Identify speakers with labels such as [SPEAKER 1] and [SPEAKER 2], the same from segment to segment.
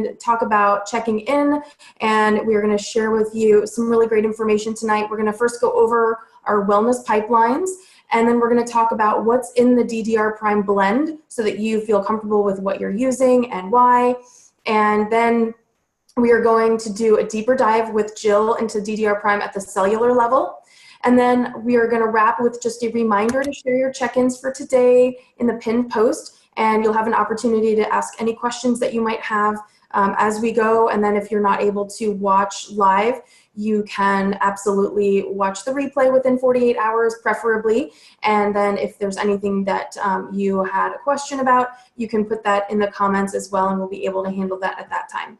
[SPEAKER 1] and talk about checking in. And we're going to share with you some really great information tonight. We're going to first go over our wellness pipelines, and then we're going to talk about what's in the DDR Prime blend so that you feel comfortable with what you're using and why. And then we are going to do a deeper dive with Jill into DDR Prime at the cellular level. And then we are going to wrap with just a reminder to share your check-ins for today in the pinned post. And you'll have an opportunity to ask any questions that you might have as we go. And then if you're not able to watch live, you can absolutely watch the replay within 48 hours, preferably. And then if there's anything that you had a question about, you can put that in the comments as well, and we'll be able to handle that at that time.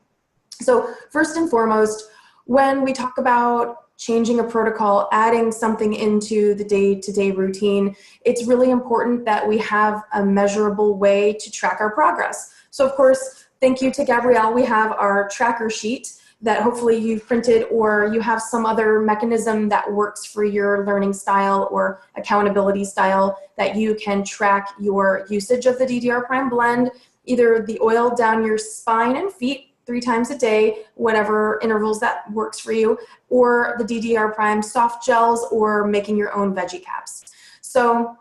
[SPEAKER 1] So first and foremost, when we talk about changing a protocol, adding something into the day-to-day routine, it's really important that we have a measurable way to track our progress. So of course, thank you to Gabrielle, we have our tracker sheet that hopefully you've printed, or you have some other mechanism that works for your learning style or accountability style that you can track your usage of the DDR Prime blend, either the oil down your spine and feet 3 times a day, whatever intervals that works for you, or the DDR Prime soft gels, or making your own veggie caps. So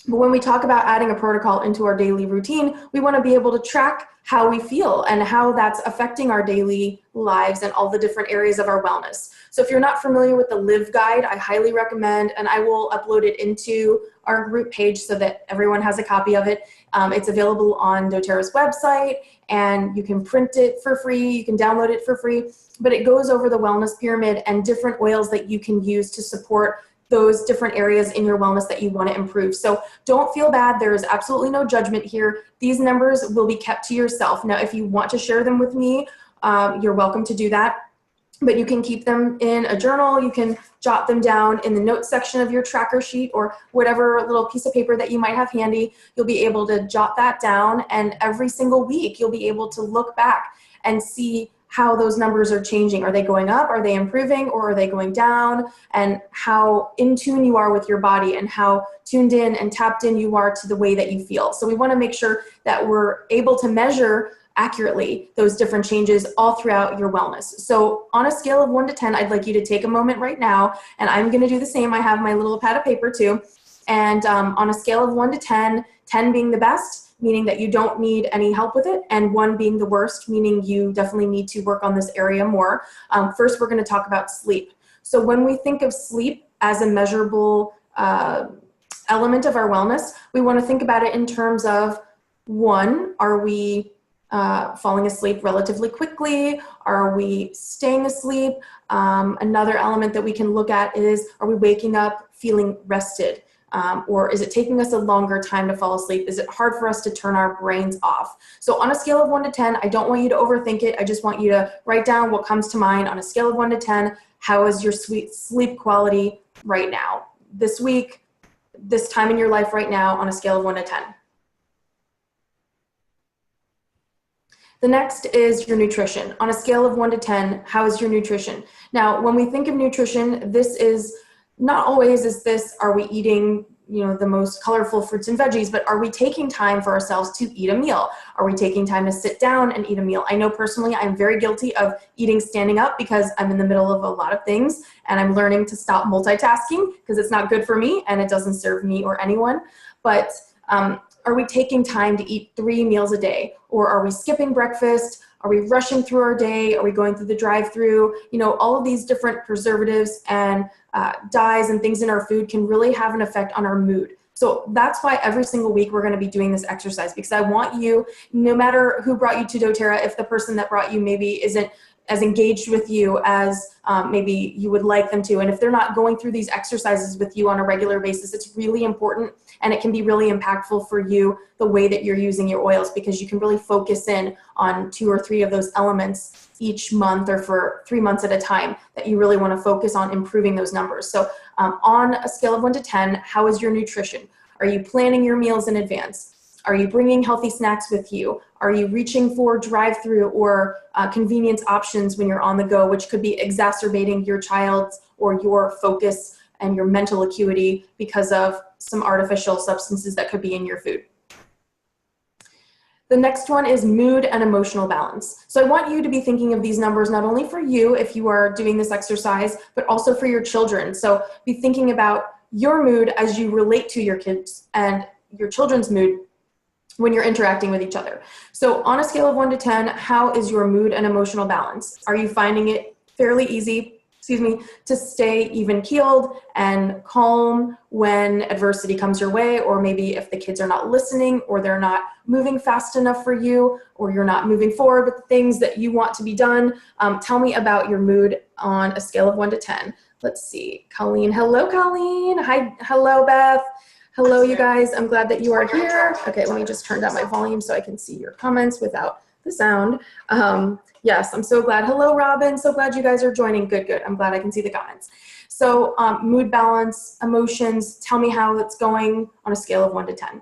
[SPEAKER 1] when we talk about adding a protocol into our daily routine, we want to be able to track how we feel and how that's affecting our daily lives and all the different areas of our wellness. So if you're not familiar with the Live Guide, I highly recommend, and I will upload it into our group page so that everyone has a copy of it. It's available on doTERRA's website, and you can print it for free, you can download it for free, but it goes over the wellness pyramid and different oils that you can use to support those different areas in your wellness that you want to improve. So don't feel bad. There is absolutely no judgment here. These numbers will be kept to yourself. Now, if you want to share them with me, you're welcome to do that. But you can keep them in a journal. You can jot them down in the notes section of your tracker sheet, or whatever little piece of paper that you might have handy. You'll be able to jot that down, and every single week you'll be able to look back and see how those numbers are changing. Are they going up? Are they improving? Or are they going down? And how in tune you are with your body, and how tuned in and tapped in you are to the way that you feel. So we want to make sure that we're able to measure accurately those different changes all throughout your wellness. So on a scale of 1 to 10, I'd like you to take a moment right now, and I'm going to do the same. I have my little pad of paper too. And on a scale of 1 to 10, 10 being the best, meaning that you don't need any help with it, and 1 being the worst, meaning you definitely need to work on this area more. First, we're going to talk about sleep. So when we think of sleep as a measurable element of our wellness, we want to think about it in terms of 1, are we falling asleep relatively quickly? Are we staying asleep? Another element that we can look at is, are we waking up feeling rested? Or is it taking us a longer time to fall asleep? Is it hard for us to turn our brains off? So on a scale of 1 to 10, I don't want you to overthink it. I just want you to write down what comes to mind. On a scale of 1 to 10, how is your sleep quality right now? This week, this time in your life right now, on a scale of 1 to 10. The next is your nutrition. On a scale of 1 to 10, how is your nutrition? Now, when we think of nutrition, this is not always is this, are we eating, the most colorful fruits and veggies, but are we taking time for ourselves to eat a meal? Are we taking time to sit down and eat a meal? I know personally I'm very guilty of eating standing up because I'm in the middle of a lot of things, and I'm learning to stop multitasking because it's not good for me and it doesn't serve me or anyone. But are we taking time to eat 3 meals a day? Or are we skipping breakfast? Are we rushing through our day? Are we going through the drive-through? All of these different preservatives and dyes and things in our food can really have an effect on our mood. So that's why every single week we're going to be doing this exercise, because I want you, no matter who brought you to doTERRA, if the person that brought you maybe isn't as engaged with you as maybe you would like them to, and if they're not going through these exercises with you on a regular basis, it's really important, and it can be really impactful for you the way that you're using your oils, because you can really focus in on 2 or 3 of those elements each month, or for 3 months at a time, that you really want to focus on improving those numbers. So on a scale of 1 to 10, how is your nutrition? Are you planning your meals in advance? Are you bringing healthy snacks with you? Are you reaching for drive-through or convenience options when you're on the go, which could be exacerbating your child's or your focus and your mental acuity because of some artificial substances that could be in your food? The next one is mood and emotional balance. So I want you to be thinking of these numbers not only for you if you are doing this exercise, but also for your children. So be thinking about your mood as you relate to your kids and your children's mood when you're interacting with each other. So on a scale of 1 to 10, how is your mood and emotional balance? Are you finding it fairly easy, to stay even keeled and calm when adversity comes your way, or maybe if the kids are not listening or they're not moving fast enough for you, or you're not moving forward with the things that you want to be done? Tell me about your mood on a scale of 1 to 10. Let's see, Colleen. Hello, Colleen. Hi, hello, Beth. Hello, you guys. I'm glad that you are here. Okay, let me just turn down my volume so I can see your comments without the sound. Yes, I'm so glad. Hello, Robin. So glad you guys are joining. Good, good. I'm glad I can see the comments. So mood balance, emotions, tell me how it's going on a scale of 1 to 10.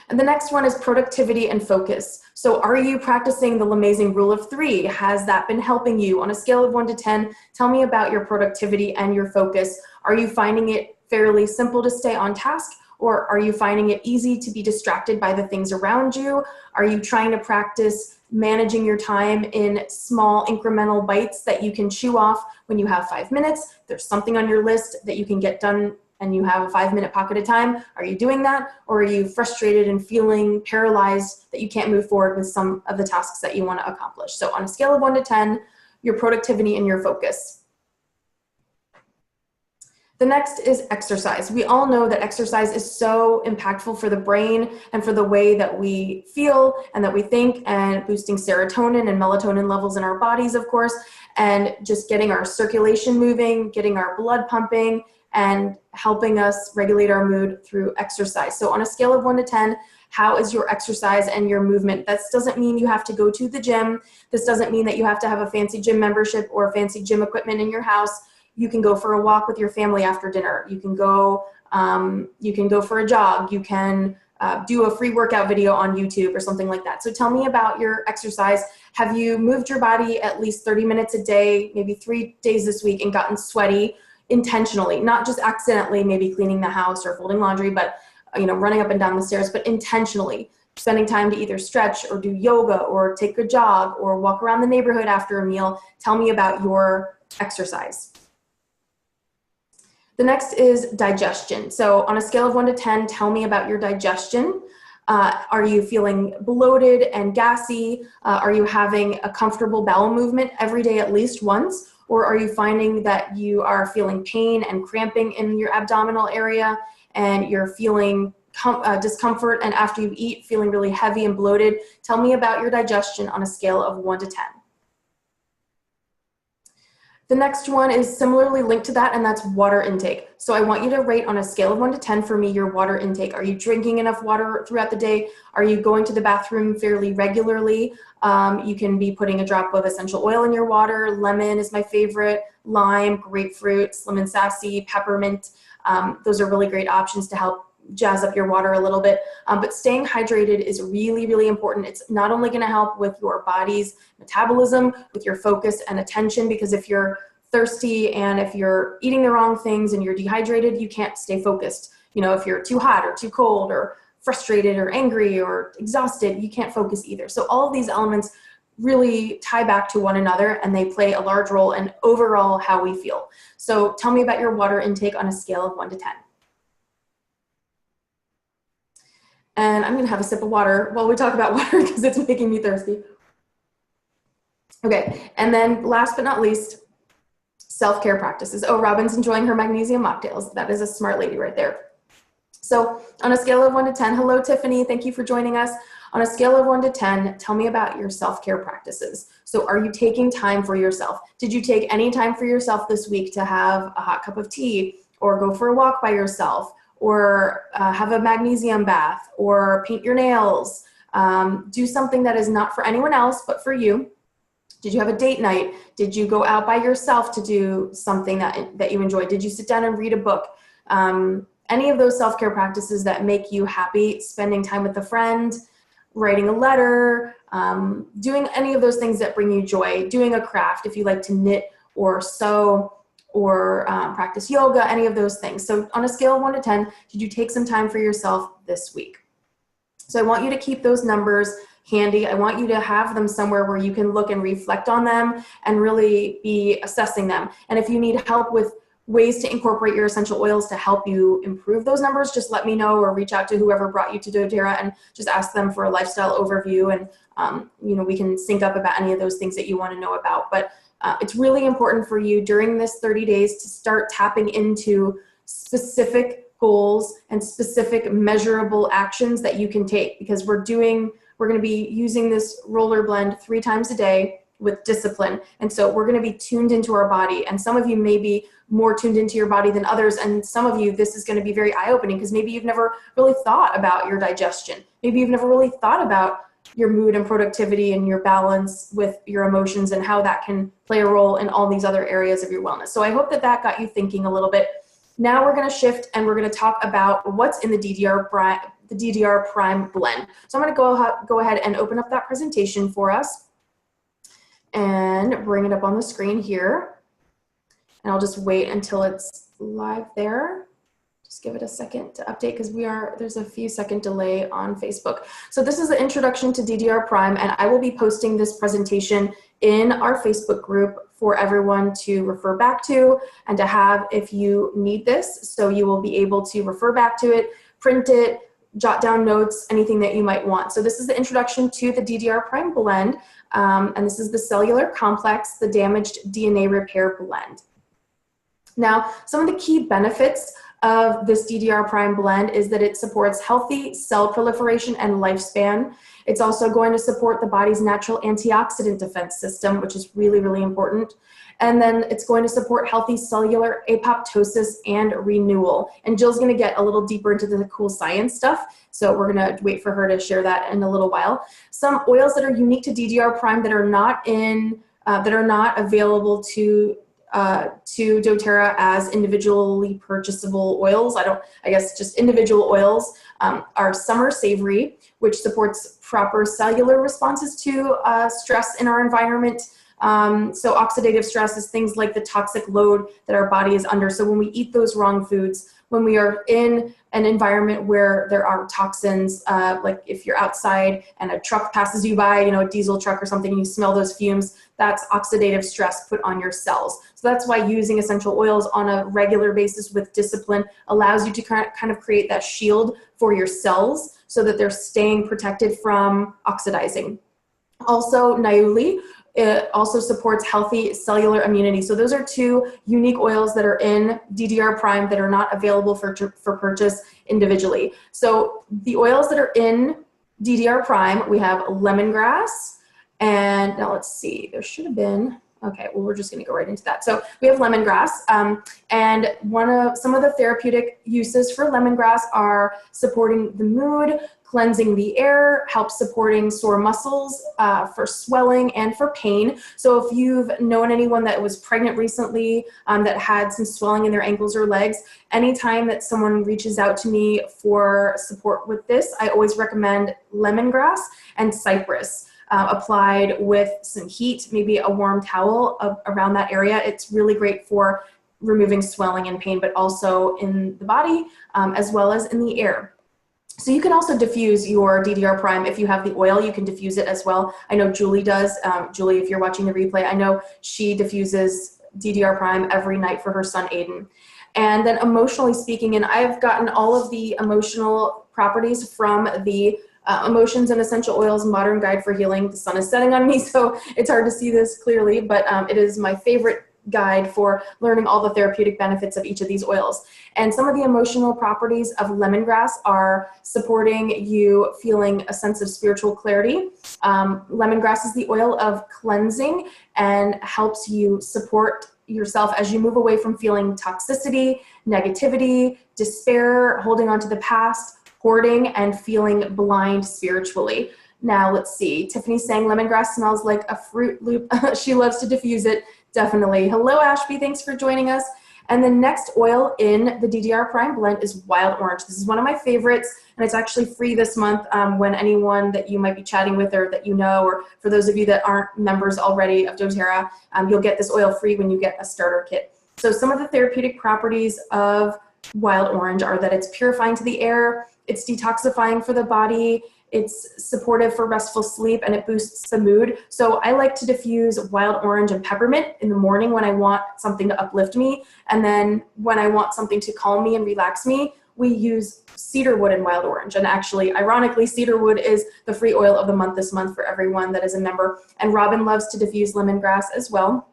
[SPEAKER 1] And the next one is productivity and focus. So are you practicing the amazing rule of 3? Has that been helping you? On a scale of 1 to 10, tell me about your productivity and your focus. Are you finding it fairly simple to stay on task, or are you finding it easy to be distracted by the things around you? Are you trying to practice managing your time in small incremental bites that you can chew off when you have 5 minutes? There's something on your list that you can get done and you have a 5-minute pocket of time. Are you doing that? Or are you frustrated and feeling paralyzed that you can't move forward with some of the tasks that you want to accomplish? So on a scale of 1 to 10, your productivity and your focus. The next is exercise. We all know that exercise is so impactful for the brain and for the way that we feel and that we think, and boosting serotonin and melatonin levels in our bodies, of course, and just getting our circulation moving, getting our blood pumping, and helping us regulate our mood through exercise. So on a scale of 1 to 10, how is your exercise and your movement? That doesn't mean you have to go to the gym. This doesn't mean that you have to have a fancy gym membership or fancy gym equipment in your house. You can go for a walk with your family after dinner. You can go for a jog. You can do a free workout video on YouTube or something like that. So tell me about your exercise. Have you moved your body at least 30 minutes a day, maybe 3 days this week, and gotten sweaty intentionally, not just accidentally, maybe cleaning the house or folding laundry, but running up and down the stairs, but intentionally spending time to either stretch or do yoga or take a jog or walk around the neighborhood after a meal? Tell me about your exercise. The next is digestion. So on a scale of 1 to 10, tell me about your digestion. Are you feeling bloated and gassy? Are you having a comfortable bowel movement every day at least once? Or are you finding that you are feeling pain and cramping in your abdominal area, and you're feeling discomfort, and after you eat, feeling really heavy and bloated? Tell me about your digestion on a scale of 1 to 10. The next one is similarly linked to that, and that's water intake. So I want you to rate on a scale of 1 to 10 for me your water intake. Are you drinking enough water throughout the day? Are you going to the bathroom fairly regularly? You can be putting a drop of essential oil in your water. Lemon is my favorite. Lime, grapefruit, lemon sassy, peppermint. Those are really great options to help jazz up your water a little bit. But staying hydrated is really, really important. It's not only going to help with your body's metabolism, with your focus and attention, because if you're thirsty and if you're eating the wrong things and you're dehydrated, you can't stay focused. If you're too hot or too cold or frustrated or angry or exhausted, you can't focus either. So all of these elements really tie back to one another, and they play a large role in overall how we feel. So tell me about your water intake on a scale of 1 to 10. And I'm going to have a sip of water while we talk about water because it's making me thirsty. Okay, and then last but not least, self-care practices. Oh, Robin's enjoying her magnesium mocktails. That is a smart lady right there. So on a scale of 1 to 10, hello, Tiffany. Thank you for joining us. On a scale of 1 to 10, tell me about your self-care practices. So are you taking time for yourself? Did you take any time for yourself this week to have a hot cup of tea, or go for a walk by yourself, or have a magnesium bath, or paint your nails? Do something that is not for anyone else but for you. Did you have a date night? Did you go out by yourself to do something that you enjoy? Did you sit down and read a book? Any of those self-care practices that make you happy, spending time with a friend, writing a letter, doing any of those things that bring you joy, doing a craft if you like to knit or sew, or practice yoga, any of those things. So on a scale of 1 to 10, did you take some time for yourself this week? So I want you to keep those numbers handy. I want you to have them somewhere where you can look and reflect on them and really be assessing them. And if you need help with ways to incorporate your essential oils to help you improve those numbers, just let me know, or reach out to whoever brought you to doTERRA and just ask them for a lifestyle overview, and we can sync up about any of those things that you want to know about. But it's really important for you during this 30 days to start tapping into specific goals and specific measurable actions that you can take, because we're going to be using this roller blend 3 times a day with discipline. And so we're going to be tuned into our body. And some of you may be more tuned into your body than others. And some of you, this is going to be very eye-opening, because maybe you've never really thought about your digestion. Maybe you've never really thought about your mood and productivity and your balance with your emotions and how that can play a role in all these other areas of your wellness. So I hope that that got you thinking a little bit. Now we're going to shift and we're going to talk about what's in the DDR Prime blend. So I'm going to go ahead and open up that presentation for us and bring it up on the screen here. And I'll just wait until it's live there. Just give it a second to update, because there's a few second delay on Facebook. So this is the introduction to DDR Prime, and I will be posting this presentation in our Facebook group for everyone to refer back to and to have if you need this. So you will be able to refer back to it, print it, jot down notes, anything that you might want. So this is the introduction to the DDR Prime blend, and this is the cellular complex, the damaged DNA repair blend. Now, some of the key benefits of this DDR Prime blend is that it supports healthy cell proliferation and lifespan. It's also going to support the body's natural antioxidant defense system, which is really, really important. And then it's going to support healthy cellular apoptosis and renewal. And Jill's going to get a little deeper into the cool science stuff, so we're going to wait for her to share that in a little while. Some oils that are unique to DDR Prime that are not available to doTERRA as individually purchasable oils, I guess just individual oils, are Summer Savory, which supports proper cellular responses to stress in our environment. So oxidative stress is things like the toxic load that our body is under. So when we eat those wrong foods, when we are in an environment where there are toxins, like if you're outside and a truck passes you by, a diesel truck or something, and you smell those fumes, that's oxidative stress put on your cells. So that's why using essential oils on a regular basis with discipline allows you to kind of create that shield for your cells so that they're staying protected from oxidizing. Also, Niuli, it also supports healthy cellular immunity. So those are 2 unique oils that are in DDR Prime that are not available for purchase individually. So the oils that are in DDR Prime, we have lemongrass, and now let's see, there should have been, okay, well, we're just gonna go right into that. So we have lemongrass, and some of the therapeutic uses for lemongrass are supporting the mood, cleansing the air, helps supporting sore muscles, for swelling and for pain. So if you've known anyone that was pregnant recently, that had some swelling in their ankles or legs, anytime that someone reaches out to me for support with this, I always recommend lemongrass and cypress. Applied with some heat, maybe a warm towel around that area. It's really great for removing swelling and pain, but also in the body, as well as in the air. So you can also diffuse your DDR Prime. If you have the oil, you can diffuse it as well. I know Julie does. Julie, if you're watching the replay, I know she diffuses DDR Prime every night for her son, Aiden. And then emotionally speaking, and I've gotten all of the emotional properties from the Emotions and Essential Oils Modern Guide for Healing. The sun is setting on me, so it's hard to see this clearly, but it is my favorite guide for learning all the therapeutic benefits of each of these oils. And some of the emotional properties of lemongrass are supporting you feeling a sense of spiritual clarity. Lemongrass is the oil of cleansing and helps you support yourself as you move away from feeling toxicity, negativity, despair, holding on to the past, hoarding, and feeling blind spiritually. Now let's see, Tiffany's saying lemongrass smells like a Fruit Loop. She loves to diffuse it, definitely. Hello Ashby, thanks for joining us. And the next oil in the DDR Prime blend is wild orange. This is one of my favorites, and it's actually free this month when anyone that you might be chatting with or that you know, or for those of you that aren't members already of doTERRA, you'll get this oil free when you get a starter kit. So some of the therapeutic properties of wild orange are that it's purifying to the air, it's detoxifying for the body, It's supportive for restful sleep, and it boosts the mood. So I like to diffuse wild orange and peppermint in the morning when I want something to uplift me. And then when I want something to calm me and relax me, we use cedarwood and wild orange. And actually, ironically, cedarwood is the free oil of the month this month for everyone that is a member. And Robin loves to diffuse lemongrass as well.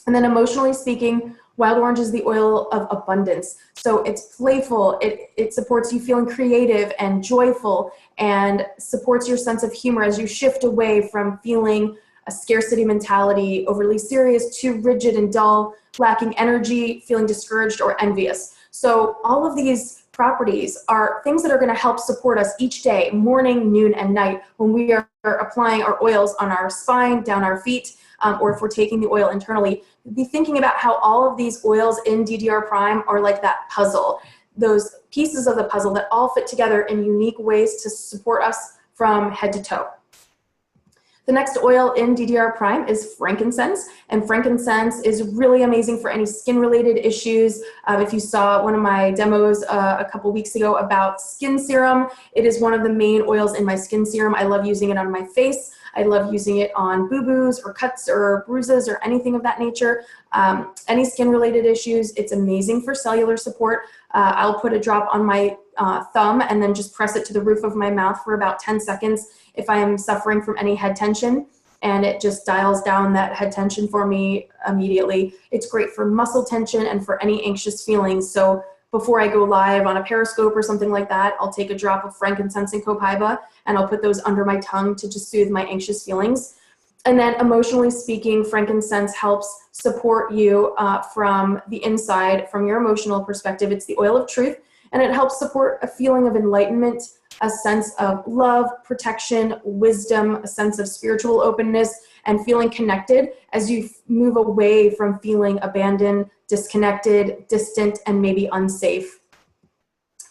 [SPEAKER 1] And then emotionally speaking, wild orange is the oil of abundance. So it's playful, it supports you feeling creative and joyful, and supports your sense of humor as you shift away from feeling a scarcity mentality, overly serious, too rigid and dull, lacking energy, feeling discouraged or envious. So all of these properties are things that are going to help support us each day, morning, noon, and night, when we are applying our oils on our spine, down our feet, or if we're taking the oil internally. Be thinking about how all of these oils in DDR Prime are like that puzzle, those pieces of the puzzle that all fit together in unique ways to support us from head to toe. The next oil in DDR Prime is frankincense, and frankincense is really amazing for any skin-related issues. If you saw one of my demos a couple weeks ago about skin serum, it is one of the main oils in my skin serum. I love using it on my face. I love using it on boo-boos or cuts or bruises or anything of that nature. Any skin-related issues, it's amazing for cellular support. I'll put a drop on my thumb and then just press it to the roof of my mouth for about 10 seconds if I am suffering from any head tension, and it just dials down that head tension for me immediately. It's great for muscle tension and for any anxious feelings. So before I go live on a Periscope or something like that, I'll take a drop of frankincense and copaiba, and I'll put those under my tongue to just soothe my anxious feelings. And then emotionally speaking, frankincense helps support you from the inside, from your emotional perspective. It's the oil of truth, and it helps support a feeling of enlightenment, a sense of love, protection, wisdom, a sense of spiritual openness, and feeling connected as you move away from feeling abandoned, disconnected, distant, and maybe unsafe.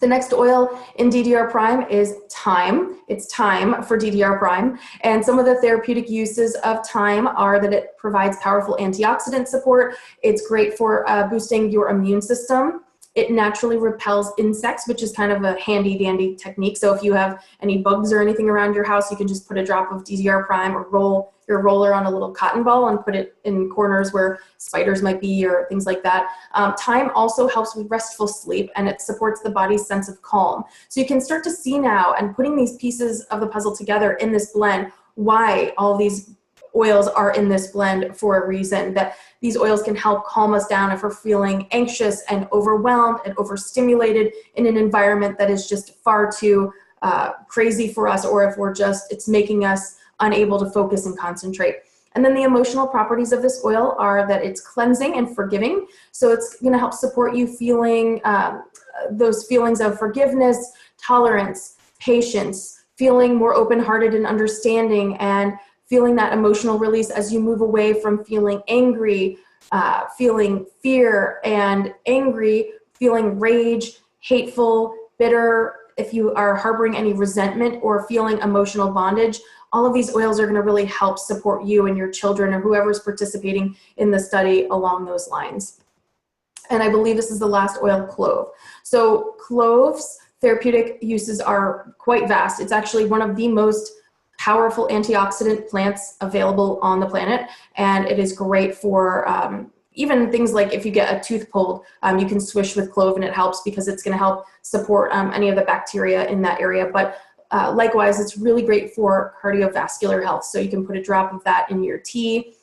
[SPEAKER 1] The next oil in DDR Prime is thyme. It's thyme for DDR Prime. And some of the therapeutic uses of thyme are that it provides powerful antioxidant support. It's great for boosting your immune system. It naturally repels insects, which is kind of a handy dandy technique. So if you have any bugs or anything around your house, you can just put a drop of DDR Prime or roll your roller on a little cotton ball and put it in corners where spiders might be or things like that. Thyme also helps with restful sleep, and it supports the body's sense of calm. So you can start to see now, and putting these pieces of the puzzle together in this blend, why all these oils are in this blend for a reason, that these oils can help calm us down if we're feeling anxious and overwhelmed and overstimulated in an environment that is just far too crazy for us, or if it's making us unable to focus and concentrate. And then the emotional properties of this oil are that it's cleansing and forgiving. So it's going to help support you feeling those feelings of forgiveness, tolerance, patience, feeling more open-hearted and understanding, and feeling that emotional release as you move away from feeling angry, feeling fear and angry, feeling rage, hateful, bitter, if you are harboring any resentment or feeling emotional bondage. All of these oils are going to really help support you and your children or whoever's participating in the study along those lines. And I believe this is the last oil, clove. So cloves therapeutic uses are quite vast. It's actually one of the most powerful antioxidant plants available on the planet, and it is great for even things like if you get a tooth pulled, you can swish with clove and it helps because it's going to help support any of the bacteria in that area. But likewise, it's really great for cardiovascular health. So you can put a drop of that in your tea,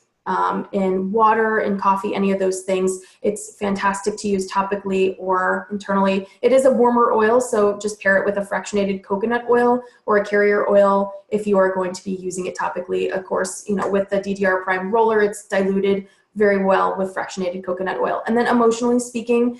[SPEAKER 1] in water, in coffee, any of those things. It's fantastic to use topically or internally. It is a warmer oil, so just pair it with a fractionated coconut oil or a carrier oil if you are going to be using it topically. Of course, with the DDR Prime roller, it's diluted very well with fractionated coconut oil. And then emotionally speaking,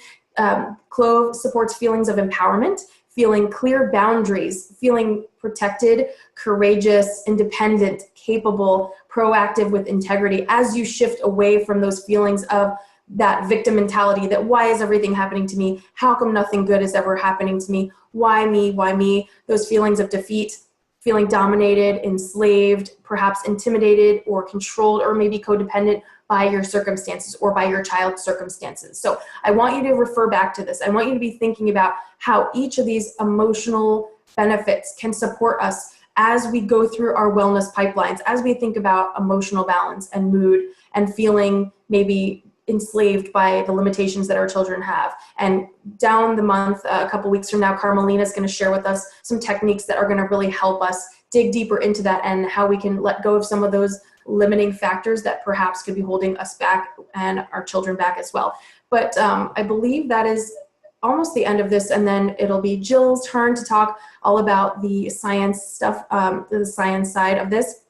[SPEAKER 1] clove supports feelings of empowerment, feeling clear boundaries, feeling protected, courageous, independent, capable, proactive with integrity as you shift away from those feelings of that victim mentality, that why is everything happening to me? How come nothing good is ever happening to me? Why me? Why me? Those feelings of defeat, feeling dominated, enslaved, perhaps intimidated or controlled or maybe codependent by your circumstances or by your child's circumstances. So I want you to refer back to this. I want you to be thinking about how each of these emotional benefits can support us as we go through our wellness pipelines, as we think about emotional balance and mood and feeling maybe enslaved by the limitations that our children have. And down the month, a couple weeks from now, Carmelina is going to share with us some techniques that are going to really help us dig deeper into that and how we can let go of some of those limiting factors that perhaps could be holding us back and our children back as well. But I believe that is almost the end of this, and then it'll be Jill's turn to talk all about the science stuff, the science side of this.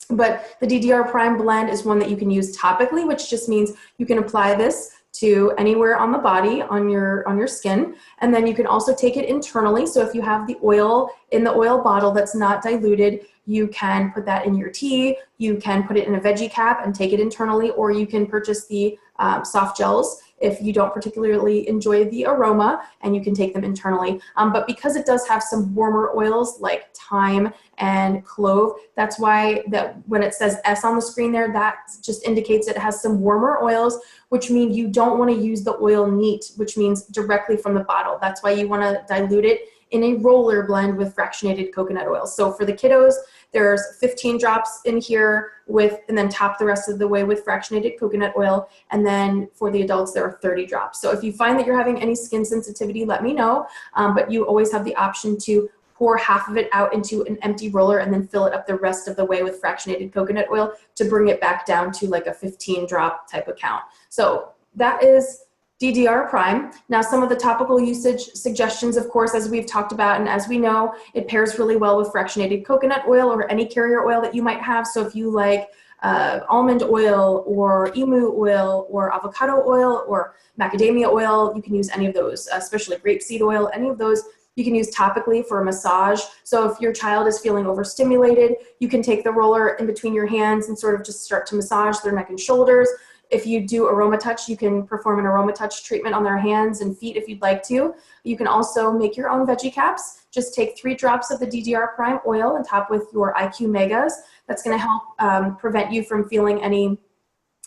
[SPEAKER 1] But the DDR Prime blend is one that you can use topically, which just means you can apply this to anywhere on the body, on your skin, and then you can also take it internally. So if you have the oil in the oil bottle that's not diluted, you can put that in your tea, you can put it in a veggie cap and take it internally, or you can purchase the soft gels if you don't particularly enjoy the aroma, and you can take them internally. But because it does have some warmer oils like thyme and clove, that's why that when it says S on the screen there, that just indicates it has some warmer oils, which means you don't want to use the oil neat, which means directly from the bottle. That's why you want to dilute it in a roller blend with fractionated coconut oil. So for the kiddos, there's 15 drops in here and then top the rest of the way with fractionated coconut oil. And then for the adults, there are 30 drops. So if you find that you're having any skin sensitivity, let me know. But you always have the option to pour half of it out into an empty roller and then fill it up the rest of the way with fractionated coconut oil to bring it back down to like a 15 drop type of count. So that is DDR Prime. Now, some of the topical usage suggestions, of course, as we've talked about, and as we know, it pairs really well with fractionated coconut oil or any carrier oil that you might have. So if you like almond oil or emu oil or avocado oil or macadamia oil, you can use any of those, especially grapeseed oil, any of those. You can use topically for a massage. So if your child is feeling overstimulated, you can take the roller in between your hands and sort of just start to massage their neck and shoulders. If you do aroma touch, you can perform an aroma touch treatment on their hands and feet if you'd like to. You can also make your own veggie caps. Just take 3 drops of the DDR Prime oil and top with your IQ Megas. That's going to help prevent you from feeling any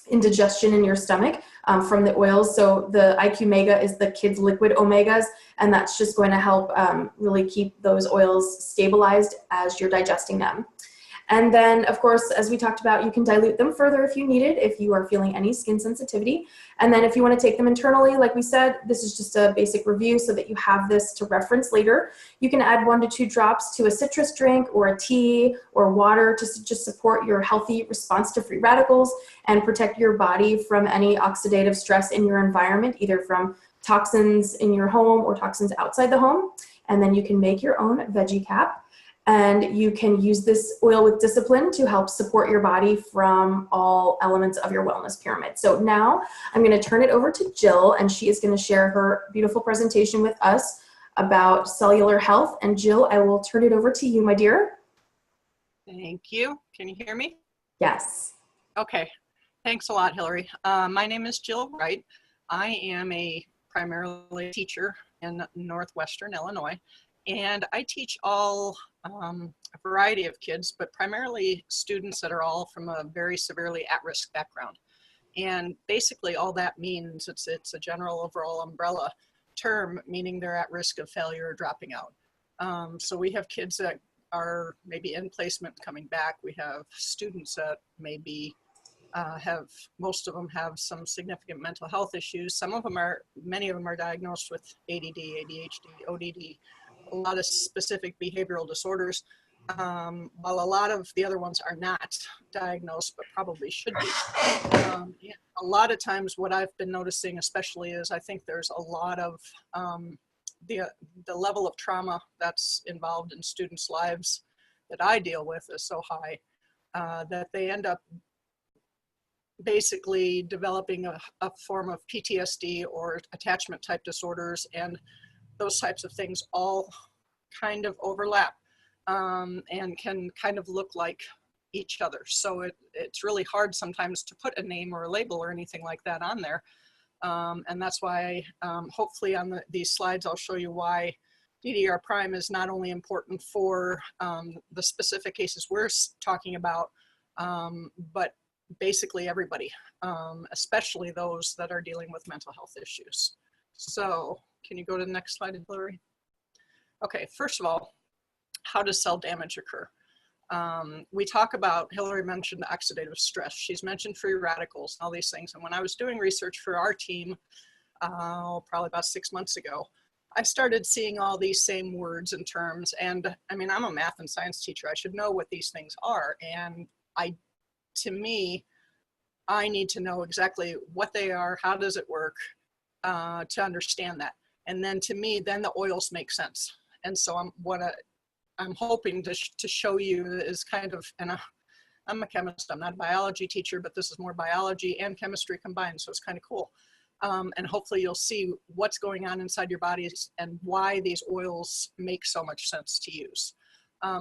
[SPEAKER 1] indigestion in your stomach from the oils. So the IQ Mega is the kids liquid omegas, and that's just going to help really keep those oils stabilized as you're digesting them. And then, of course, as we talked about, you can dilute them further if you need it, if you are feeling any skin sensitivity. And then if you want to take them internally, like we said, this is just a basic review so that you have this to reference later. You can add 1 to 2 drops to a citrus drink or a tea or water to just support your healthy response to free radicals and protect your body from any oxidative stress in your environment, either from toxins in your home or toxins outside the home. And then you can make your own veggie cap. And you can use this oil with discipline to help support your body from all elements of your wellness pyramid. So now I'm going to turn it over to Jill, and she is going to share her beautiful presentation with us about cellular health. And Jill, I will turn it over to you, my dear.
[SPEAKER 2] Thank you. Can you hear me?
[SPEAKER 1] Yes.
[SPEAKER 2] Okay. Thanks a lot, Hillary. My name is Jill Wright. I am a primarily teacher in Northwestern Illinois. And I teach a variety of kids, but primarily students that are all from a very severely at-risk background. And basically all that means, it's a general overall umbrella term, meaning they're at risk of failure or dropping out. So we have kids that are maybe in placement coming back. We have students that maybe most of them have some significant mental health issues. Many of them are diagnosed with ADD, ADHD, ODD, a lot of specific behavioral disorders, while a lot of the other ones are not diagnosed, but probably should be. Yeah, a lot of times what I've been noticing especially is I think there's a lot of the level of trauma that's involved in students' lives that I deal with is so high that they end up basically developing a form of PTSD or attachment type disorders, and those types of things all kind of overlap and can kind of look like each other. So it's really hard sometimes to put a name or a label or anything like that on there. And that's why hopefully on these slides I'll show you why DDR Prime is not only important for the specific cases we're talking about, but basically everybody, especially those that are dealing with mental health issues. So can you go to the next slide, Hillary? Okay, first of all, how does cell damage occur? We talk about, Hillary mentioned oxidative stress. She's mentioned free radicals, all these things. And when I was doing research for our team, probably about 6 months ago, I started seeing all these same words and terms. And I mean, I'm a math and science teacher. I should know what these things are. And to me, I need to know exactly what they are, how does it work, to understand that. And then to me, then the oils make sense. And so I'm hoping to show you is kind of, and I'm a chemist, I'm not a biology teacher, but this is more biology and chemistry combined, so it's kind of cool. And hopefully you'll see what's going on inside your bodies and why these oils make so much sense to use.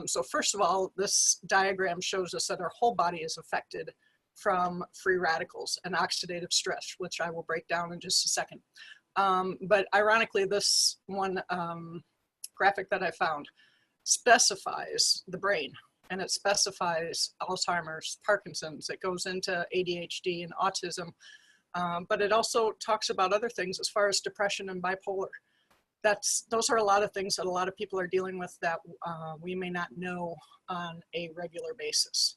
[SPEAKER 2] So first of all, this diagram shows us that our whole body is affected from free radicals and oxidative stress, which I will break down in just a second. But ironically, this one graphic that I found specifies the brain, and it specifies Alzheimer's, Parkinson's, it goes into ADHD and autism, but it also talks about other things as far as depression and bipolar. Those are a lot of things that a lot of people are dealing with that we may not know on a regular basis.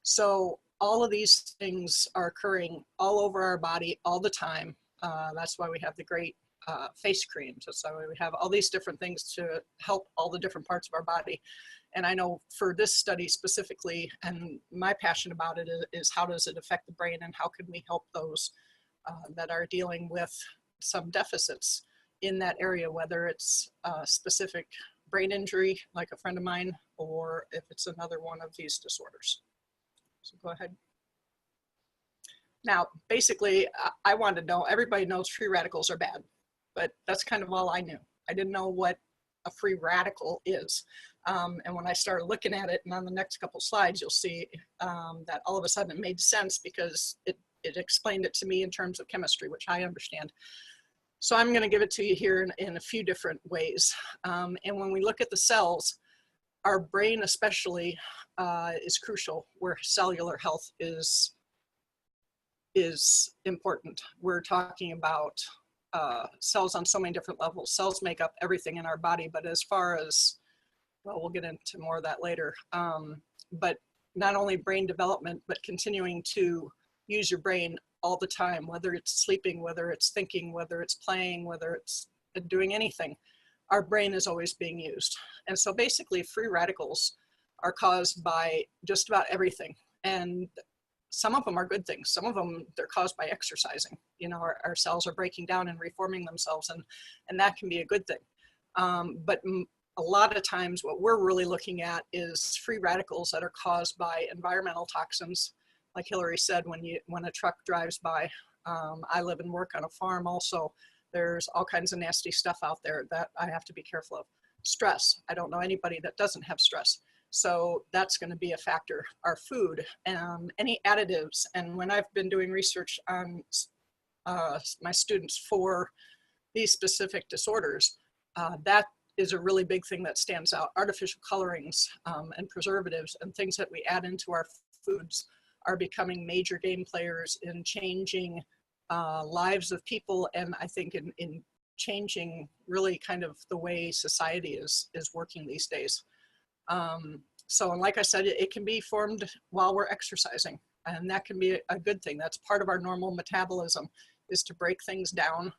[SPEAKER 2] So all of these things are occurring all over our body all the time. That's why we have the great face creams. That's why we have all these different things to help all the different parts of our body. And I know for this study specifically, and my passion about it is how does it affect the brain and how can we help those that are dealing with some deficits in that area, whether it's a specific brain injury, like a friend of mine, or if it's another one of these disorders. So go ahead. Now, basically, I wanted to know, everybody knows free radicals are bad, but that's kind of all I knew. I didn't know what a free radical is. And when I started looking at it, and on the next couple slides, you'll see that all of a sudden it made sense because it explained it to me in terms of chemistry, which I understand. So I'm going to give it to you here in a few different ways. And when we look at the cells, our brain especially is crucial, where cellular health is important. We're talking about cells on so many different levels. Cells make up everything in our body, but as far as, well, we'll get into more of that later. But not only brain development, but continuing to use your brain all the time, whether it's sleeping, whether it's thinking, whether it's playing, whether it's doing anything, our brain is always being used. And so basically free radicals are caused by just about everything. And some of them are good things. Some of them, they're caused by exercising. You know, our cells are breaking down and reforming themselves, and that can be a good thing. But a lot of times what we're really looking at is free radicals that are caused by environmental toxins. Like Hillary said, when a truck drives by, I live and work on a farm also, there's all kinds of nasty stuff out there that I have to be careful of. Stress, I don't know anybody that doesn't have stress. So that's going to be a factor. Our food, any additives, and when I've been doing research on my students for these specific disorders, that is a really big thing that stands out. Artificial colorings and preservatives and things that we add into our foods are becoming major game players in changing lives of people, and I think in changing really kind of the way society is working these days. So, and like I said, it can be formed while we're exercising, and that can be a good thing. That's part of our normal metabolism, is to break things down,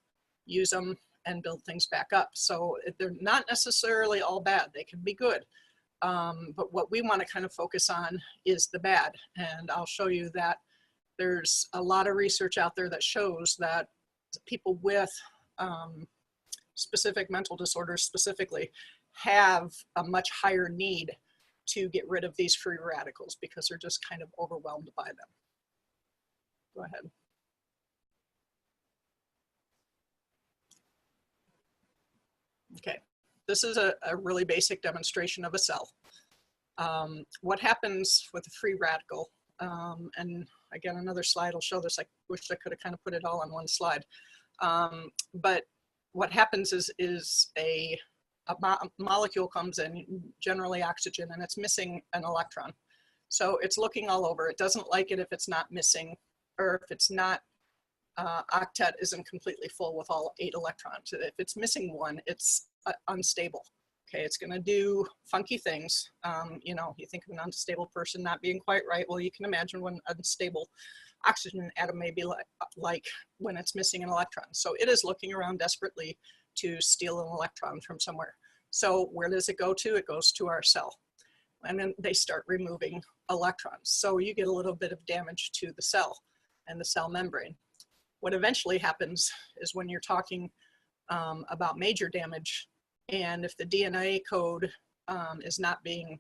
[SPEAKER 2] use them, and build things back up. So they're not necessarily all bad. They can be good. But what we want to kind of focus on is the bad. And I'll show you that there's a lot of research out there that shows that people with specific mental disorders specifically have a much higher need to get rid of these free radicals because they're just kind of overwhelmed by them. Go ahead. Okay, this is a really basic demonstration of a cell. What happens with a free radical, and again, another slide will show this. I wish I could have kind of put it all on one slide. But what happens is a molecule comes in, generally oxygen, and it's missing an electron. So it's looking all over. It doesn't like it if it's not missing, or if it's not, octet isn't completely full with all 8 electrons. If it's missing one, it's unstable. Okay, it's going to do funky things. You know, you think of an unstable person not being quite right. Well, you can imagine what an unstable oxygen atom may be like when it's missing an electron. So it is looking around desperately to steal an electron from somewhere. So where does it go to? It goes to our cell. And then they start removing electrons. So you get a little bit of damage to the cell and the cell membrane. What eventually happens is when you're talking about major damage, and if the DNA code is not being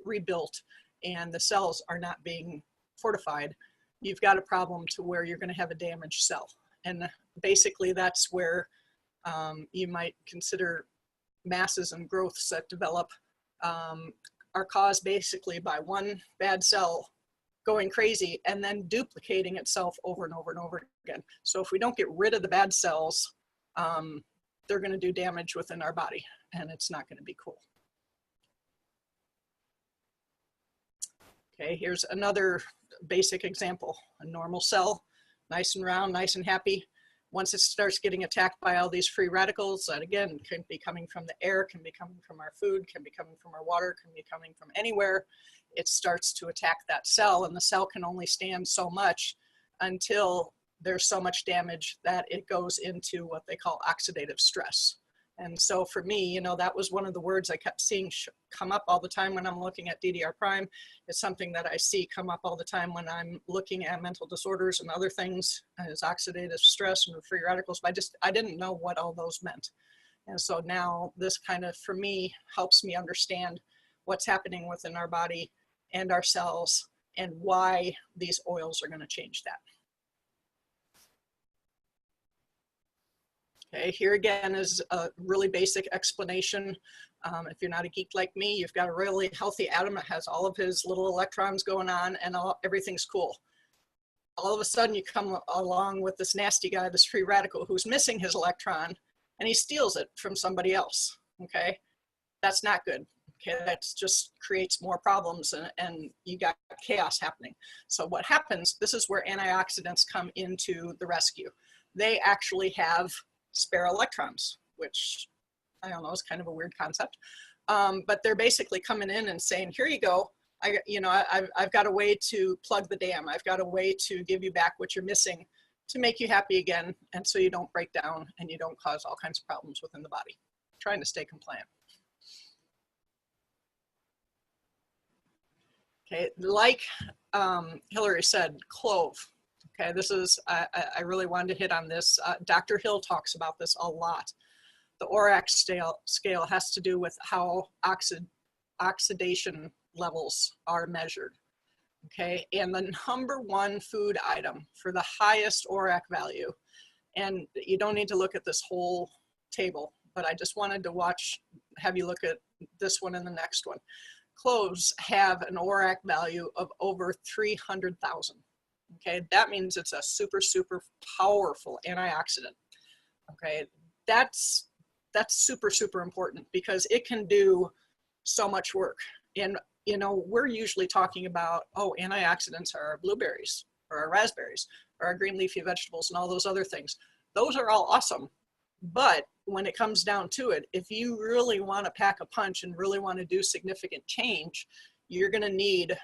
[SPEAKER 2] rebuilt and the cells are not being fortified, you've got a problem to where you're going to have a damaged cell. And basically that's where you might consider masses and growths that develop are caused basically by one bad cell going crazy and then duplicating itself over and over and over again. So if we don't get rid of the bad cells, they're going to do damage within our body, and it's not going to be cool. Okay, here's another basic example. A normal cell, nice and round, nice and happy. Once it starts getting attacked by all these free radicals, that again can be coming from the air, can be coming from our food, can be coming from our water, can be coming from anywhere, it starts to attack that cell, and the cell can only stand so much until there's so much damage that it goes into what they call oxidative stress. And so for me, you know, that was one of the words I kept seeing come up all the time when I'm looking at DDR Prime. It's something that I see come up all the time when I'm looking at mental disorders and other things, as oxidative stress and free radicals. But I didn't know what all those meant. And so now this kind of, for me, helps me understand what's happening within our body and our cells and why these oils are going to change that. Okay, here again is a really basic explanation. If you're not a geek like me, you've got a really healthy atom that has all of his little electrons going on and everything's cool. All of a sudden you come along with this nasty guy, this free radical, who's missing his electron, and he steals it from somebody else, okay? That's not good, okay? That just creates more problems and you got chaos happening. So what happens, this is where antioxidants come into the rescue. They actually have spare electrons, which I don't know, is kind of a weird concept. But they're basically coming in and saying, here you go. I've got a way to plug the dam. I've got a way to give you back what you're missing to make you happy again. And so you don't break down and you don't cause all kinds of problems within the body. Trying to stay compliant. Okay, like Hillary said, clove. Okay, this is, I really wanted to hit on this. Dr. Hill talks about this a lot. The ORAC scale has to do with how oxidation levels are measured. Okay, and the #1 food item for the highest ORAC value, and you don't need to look at this whole table, but I just wanted to have you look at this one and the next one. Cloves have an ORAC value of over 300,000. Okay, that means it's a super, super powerful antioxidant. Okay, that's super, super important because it can do so much work. And, you know, we're usually talking about, oh, antioxidants are our blueberries or our raspberries or our green leafy vegetables and all those other things. Those are all awesome. But when it comes down to it, if you really want to pack a punch and really want to do significant change, you're going to need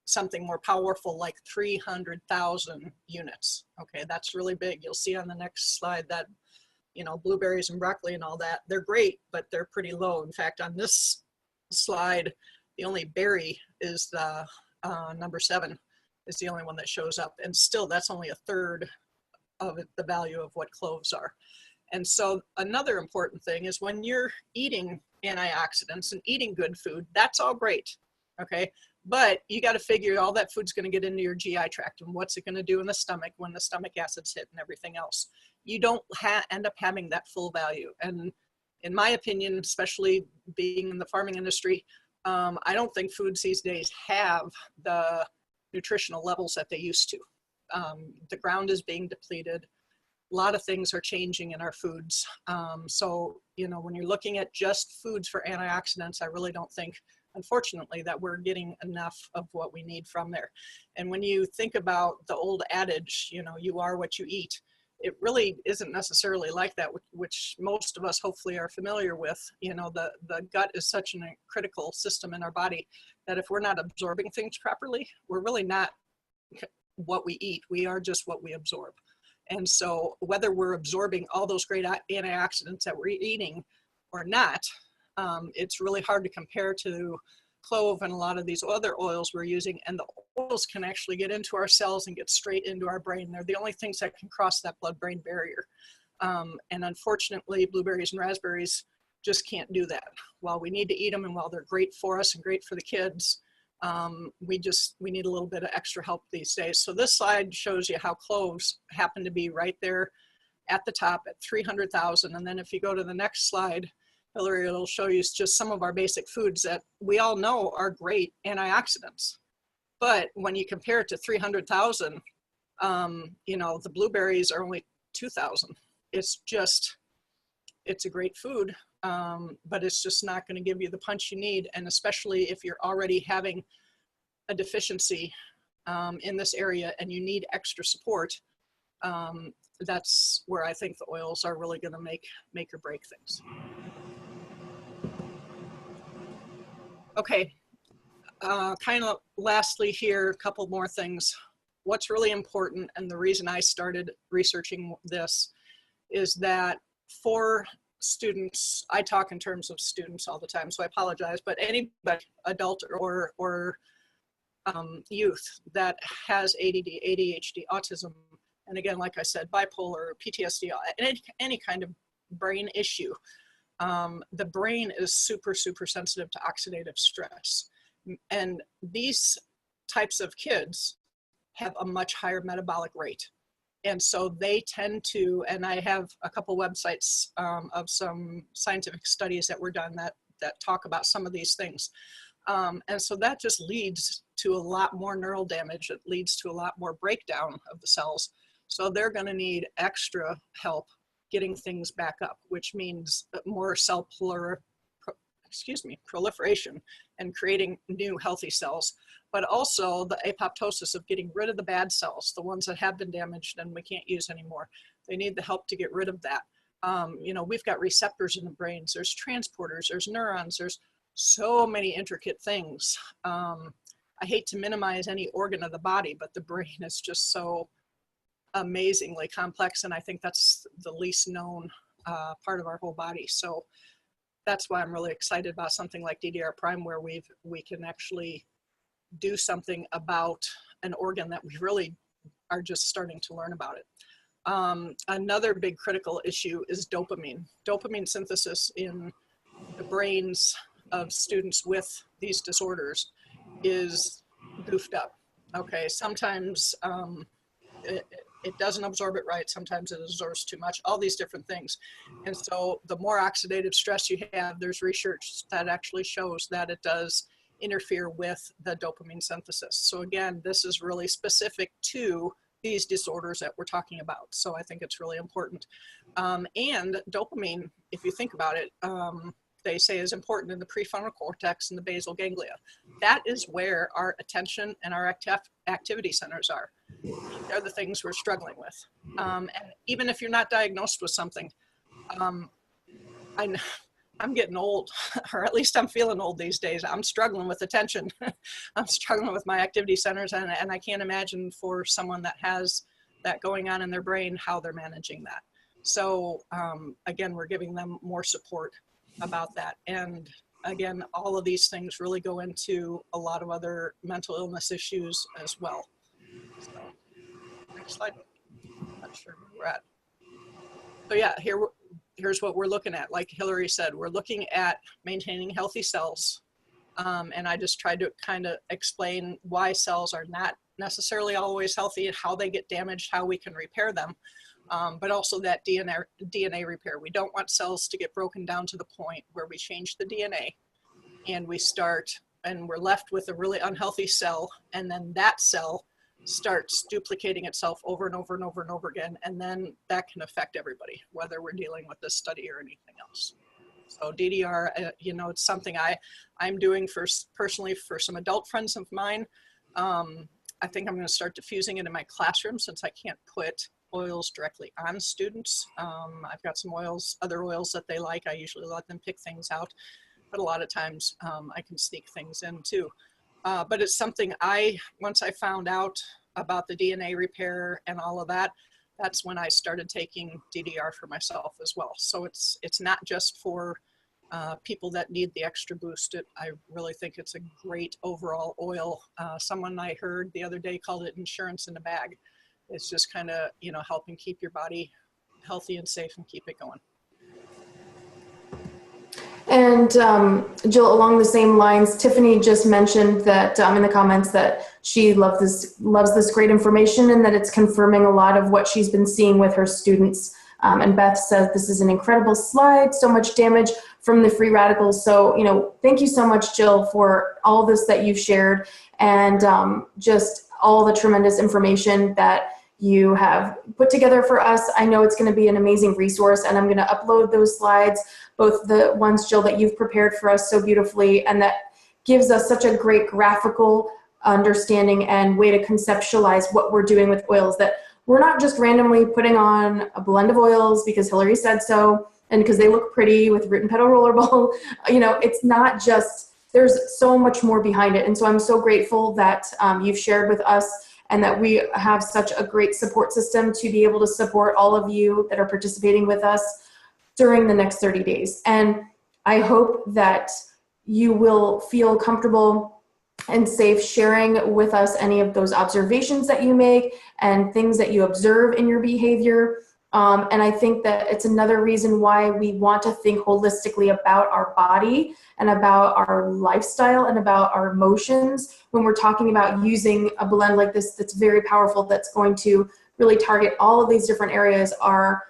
[SPEAKER 2] something more powerful like 300,000 units. Okay, that's really big. You'll see on the next slide that, you know, blueberries and broccoli and all that, they're great, but they're pretty low. In fact, on this slide, the only berry is the #7 is the only one that shows up. And still, that's only 1/3 of the value of what cloves are. And so another important thing is when you're eating antioxidants and eating good food, that's all great, okay? But you got to figure all that food's going to get into your GI tract and what's it going to do in the stomach when the stomach acids hit and everything else. You don't end up having that full value. And in my opinion, especially being in the farming industry, I don't think foods these days have the nutritional levels that they used to. The ground is being depleted. A lot of things are changing in our foods. So, you know, when you're looking at just foods for antioxidants, I really don't think, unfortunately, that we're getting enough of what we need from there. And when you think about the old adage, you know, you are what you eat, it really isn't necessarily like that, which most of us hopefully are familiar with. You know, the gut is such a critical system in our body that if we're not absorbing things properly, we're really not what we eat. We are just what we absorb. And so whether we're absorbing all those great antioxidants that we're eating or not, it's really hard to compare to clove and a lot of these other oils we're using. And the oils can actually get into our cells and get straight into our brain. They're the only things that can cross that blood-brain barrier. And unfortunately, blueberries and raspberries just can't do that. While we need to eat them and while they're great for us and great for the kids, we need a little bit of extra help these days. So this slide shows you how cloves happen to be right there at the top at 300,000. And then if you go to the next slide, Hillary, it'll show you just some of our basic foods that we all know are great antioxidants. But when you compare it to 300,000, you know, the blueberries are only 2,000. It's a great food, but it's just not going to give you the punch you need. And especially if you're already having a deficiency in this area and you need extra support, that's where I think the oils are really going to make or break things. Okay, kind of lastly here, a couple more things. What's really important, and the reason I started researching this, is that for students, I talk in terms of students all the time, so I apologize, but anybody, adult or youth that has ADD, ADHD, autism, and again, like I said, bipolar, PTSD, any kind of brain issue, the brain is super, super sensitive to oxidative stress. And these types of kids have a much higher metabolic rate. And so they tend to, and I have a couple websites of some scientific studies that were done that talk about some of these things. And so that just leads to a lot more neural damage. It leads to a lot more breakdown of the cells. So they're going to need extra help getting things back up, which means more cell proliferation and creating new healthy cells, but also the apoptosis of getting rid of the bad cells, the ones that have been damaged and we can't use anymore. They need the help to get rid of that. You know, we've got receptors in the brains, there's transporters, there's neurons, there's so many intricate things. I hate to minimize any organ of the body, but the brain is just so amazingly complex, and I think that's the least known part of our whole body. So that's why I'm really excited about something like DDR Prime, where we can actually do something about an organ that we really are just starting to learn about it. Another big critical issue is dopamine. Dopamine synthesis in the brains of students with these disorders is goofed up. Okay, sometimes it doesn't absorb it right. Sometimes it absorbs too much, all these different things. And so the more oxidative stress you have, there's research that actually shows that it does interfere with the dopamine synthesis. So again, this is really specific to these disorders that we're talking about. So I think it's really important. And dopamine, if you think about it, they say is important in the prefrontal cortex and the basal ganglia. That is where our attention and our activity centers are. They're the things we're struggling with. And even if you're not diagnosed with something, I'm getting old, or at least I'm feeling old these days. I'm struggling with attention. I'm struggling with my activity centers, and I can't imagine for someone that has that going on in their brain, how they're managing that. So again, we're giving them more support about that. And again, all of these things really go into a lot of other mental illness issues as well. So, next slide. Not sure where we're at. So yeah, here's what we're looking at. Like Hillary said, we're looking at maintaining healthy cells. And I just tried to kind of explain why cells are not necessarily always healthy and how they get damaged, how we can repair them. But also that DNA repair. We don't want cells to get broken down to the point where we change the DNA and we're left with a really unhealthy cell, and then that cell starts duplicating itself over and over and over and over again, and then that can affect everybody, whether we're dealing with this study or anything else. So DDR, you know, it's something I'm doing personally for some adult friends of mine. I think I'm going to start diffusing it in my classroom, since I can't put oils directly on students. I've got some oils, other oils that they like. I usually let them pick things out, but a lot of times I can sneak things in too. But it's something once I found out about the DNA repair and all of that, that's when I started taking DDR for myself as well. So it's not just for people that need the extra boost. I really think it's a great overall oil. Someone I heard the other day called it insurance in a bag. It's just kind of, helping keep your body healthy and safe and keep it going.
[SPEAKER 1] And Jill, along the same lines, Tiffany just mentioned that in the comments that she loves this great information and that it's confirming a lot of what she's been seeing with her students. And Beth says this is an incredible slide, so much damage from the free radicals. So, thank you so much, Jill, for all this that you've shared and just all the tremendous information that you have put together for us. I know it's going to be an amazing resource, and I'm going to upload those slides, both the ones, Jill, that you've prepared for us so beautifully, and that gives us such a great graphical understanding and way to conceptualize what we're doing with oils, that we're not just randomly putting on a blend of oils because Hillary said so and because they look pretty with root and petal rollerball. It's not just, there's so much more behind it. And so I'm so grateful that you've shared with us and that we have such a great support system to be able to support all of you that are participating with us during the next 30 days. And I hope that you will feel comfortable and safe sharing with us any of those observations that you make and things that you observe in your behavior. And I think that it's another reason why we want to think holistically about our body and about our lifestyle and about our emotions when we're talking about using a blend like this that's very powerful, that's going to really target all of these different areas: our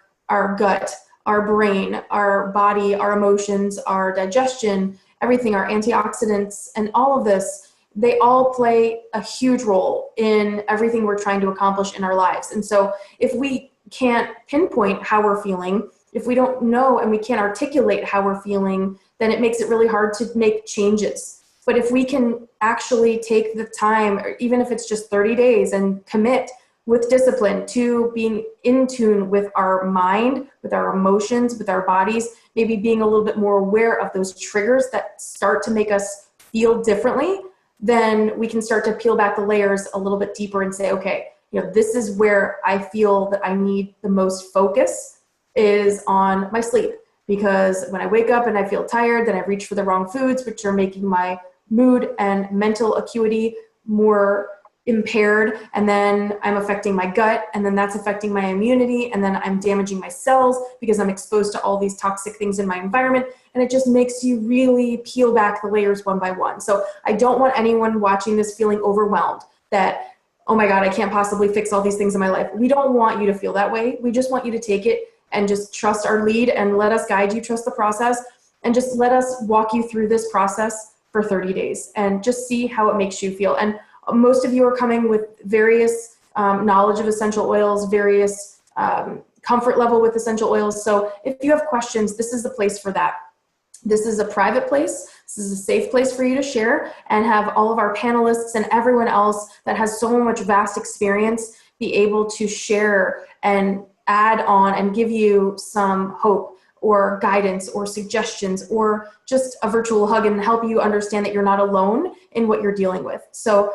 [SPEAKER 1] gut, our brain, our body, our emotions, our digestion, everything, our antioxidants, and all of this. They all play a huge role in everything we're trying to accomplish in our lives. And so if we can't pinpoint how we're feeling, if we don't know and we can't articulate how we're feeling, then it makes it really hard to make changes. But if we can actually take the time, or even if it's just 30 days, and commit with discipline to being in tune with our mind, with our emotions, with our bodies, maybe being a little bit more aware of those triggers that start to make us feel differently, then we can start to peel back the layers a little bit deeper and say, okay, this is where I feel that I need the most focus is on my sleep. Because when I wake up and I feel tired, then I reach for the wrong foods, which are making my mood and mental acuity more impaired. And then I'm affecting my gut, and then that's affecting my immunity. And then I'm damaging my cells because I'm exposed to all these toxic things in my environment. And it just makes you really peel back the layers one by one. So I don't want anyone watching this feeling overwhelmed that, oh my God, I can't possibly fix all these things in my life. We don't want you to feel that way. We just want you to take it and just trust our lead and let us guide you, trust the process, and just let us walk you through this process for 30 days and just see how it makes you feel. And most of you are coming with various knowledge of essential oils, various comfort level with essential oils. So if you have questions, this is the place for that. This is a private place. This is a safe place for you to share and have all of our panelists and everyone else that has so much vast experience be able to share and add on and give you some hope or guidance or suggestions or just a virtual hug and help you understand that you're not alone in what you're dealing with. So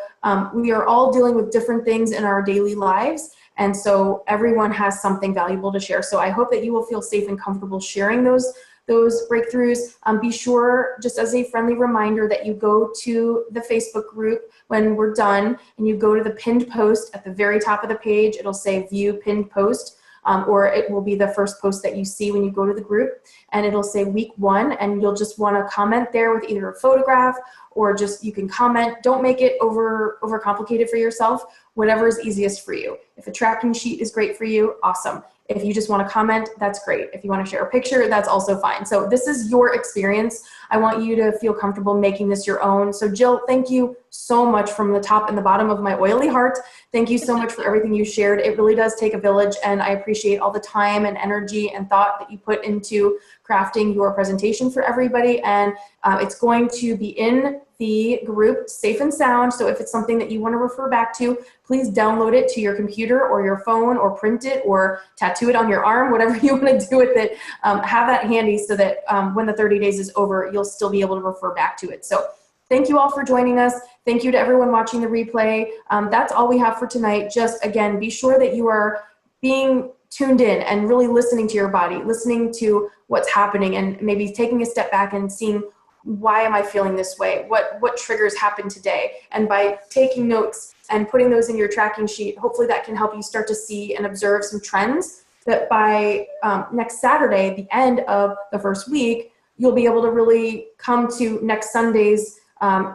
[SPEAKER 1] we are all dealing with different things in our daily lives. And so everyone has something valuable to share. So I hope that you will feel safe and comfortable sharing those breakthroughs. Be sure, just as a friendly reminder, that you go to the Facebook group when we're done and you go to the pinned post at the very top of the page. It'll say view pinned post. Or it will be the first post that you see when you go to the group, and it'll say week 1, and you'll just want to comment there with either a photograph or just, you can comment. Don't make it over complicated for yourself. Whatever is easiest for you. If a tracking sheet is great for you, awesome. If you just want to comment, that's great. If you want to share a picture, that's also fine. So this is your experience. I want you to feel comfortable making this your own. So Jill, thank you so much from the top and the bottom of my oily heart. Thank you so much for everything you shared. It really does take a village, and I appreciate all the time and energy and thought that you put into crafting your presentation for everybody. And it's going to be in the group safe and sound. So if it's something that you want to refer back to, please download it to your computer or your phone, or print it or tattoo it on your arm, whatever you want to do with it. Have that handy so that when the 30 days is over, you'll still be able to refer back to it. So thank you all for joining us. Thank you to everyone watching the replay. That's all we have for tonight. Just again, be sure that you are being tuned in and really listening to your body, listening to what's happening, and maybe taking a step back and seeing, why am I feeling this way? What triggers happened today? And by taking notes and putting those in your tracking sheet, hopefully that can help you start to see and observe some trends that by next Saturday, the end of the first week, you'll be able to really come to next Sunday's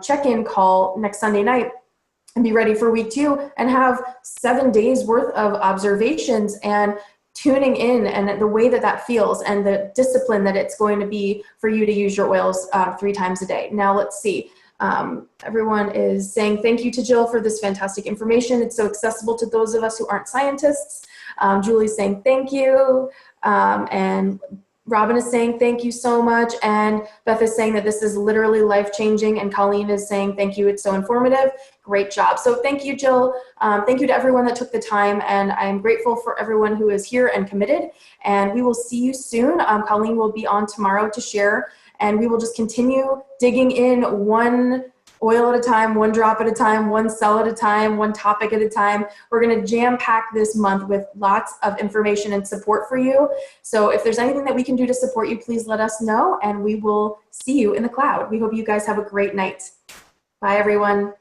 [SPEAKER 1] check-in call next Sunday night and be ready for week 2 and have 7 days worth of observations and tuning in, and the way that that feels and the discipline that it's going to be for you to use your oils 3 times a day. Now let's see. Everyone is saying thank you to Jill for this fantastic information. It's so accessible to those of us who aren't scientists. Julie's saying thank you. And Robin is saying thank you so much. And Beth is saying that this is literally life-changing. And Colleen is saying thank you, it's so informative. Great job. So thank you, Jill. Thank you to everyone that took the time. And I'm grateful for everyone who is here and committed. And we will see you soon. Colleen will be on tomorrow to share. And we will just continue digging in one oil at a time, one drop at a time, one cell at a time, one topic at a time. We're going to jam pack this month with lots of information and support for you. So if there's anything that we can do to support you, please let us know, and we will see you in the cloud. We hope you guys have a great night. Bye, everyone.